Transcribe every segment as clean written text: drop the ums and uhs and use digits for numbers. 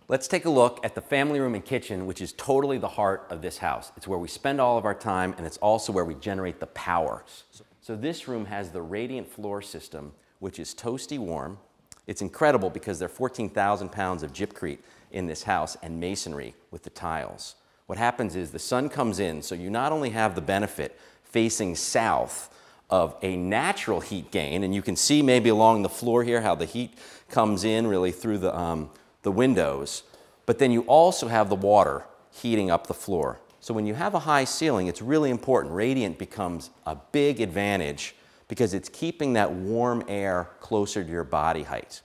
Let's take a look at the family room and kitchen, which is totally the heart of this house. It's where we spend all of our time, and it's also where we generate the power. So this room has the radiant floor system, which is toasty warm. It's incredible because there are 14,000 pounds of gypcrete in this house and masonry with the tiles. What happens is the sun comes in, so you not only have the benefit facing south of a natural heat gain, and you can see maybe along the floor here how the heat comes in really through the windows, but then you also have the water heating up the floor. So when you have a high ceiling, it's really important. Radiant becomes a big advantage because it's keeping that warm air closer to your body height.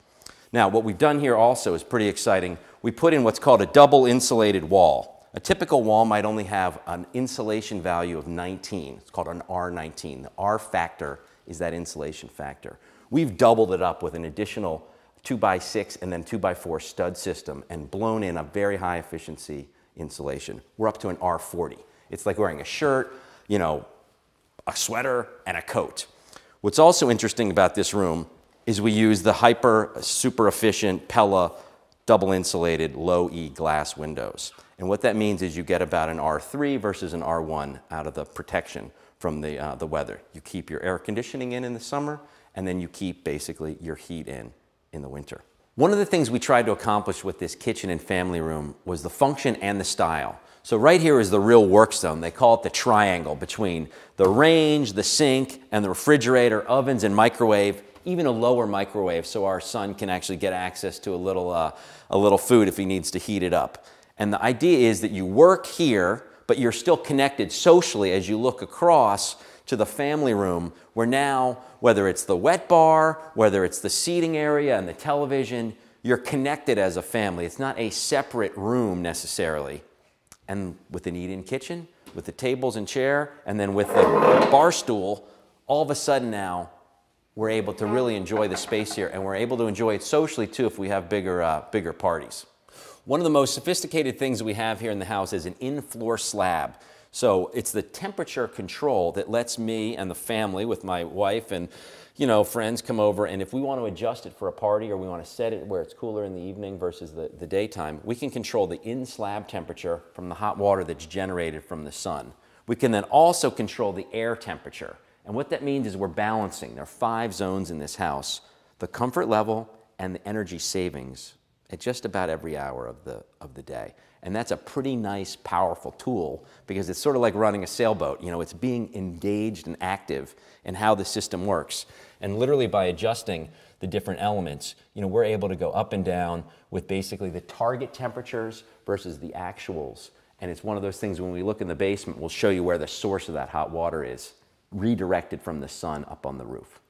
Now, what we've done here also is pretty exciting. We put in what's called a double insulated wall. A typical wall might only have an insulation value of 19. It's called an R19. The R factor is that insulation factor. We've doubled it up with an additional 2x6 and then 2x4 stud system and blown in a very high efficiency insulation. We're up to an R40. It's like wearing a shirt, you know, a sweater, and a coat. What's also interesting about this room is we use the super efficient Pella double insulated low E glass windows. And what that means is you get about an R3 versus an R1 out of the protection from the weather. You keep your air conditioning in the summer, and then you keep basically your heat in the winter. One of the things we tried to accomplish with this kitchen and family room was the function and the style. So right here is the real work zone. They call it the triangle between the range, the sink, and the refrigerator, ovens, and microwave, even a lower microwave so our son can actually get access to a little food if he needs to heat it up. And the idea is that you work here, but you're still connected socially as you look across to the family room, where now, whether it's the wet bar, whether it's the seating area and the television, you're connected as a family. It's not a separate room necessarily. And with an eat-in kitchen, with the tables and chair, and then with the bar stool, all of a sudden now, we're able to really enjoy the space here, and we're able to enjoy it socially too if we have bigger parties. One of the most sophisticated things that we have here in the house is an in-floor slab. So it's the temperature control that lets me and the family with my wife and friends come over, and if we want to adjust it for a party or we want to set it where it's cooler in the evening versus the daytime, we can control the in-slab temperature from the hot water that's generated from the sun. We can then also control the air temperature. And what that means is we're balancing. There are 5 zones in this house: the comfort level and the energy savings at just about every hour of the day. And that's a pretty nice, powerful tool because it's sort of like running a sailboat. You know, it's being engaged and active in how the system works. And literally by adjusting the different elements, we're able to go up and down with basically the target temperatures versus the actuals. And it's one of those things when we look in the basement, we'll show you where the source of that hot water is, redirected from the sun up on the roof.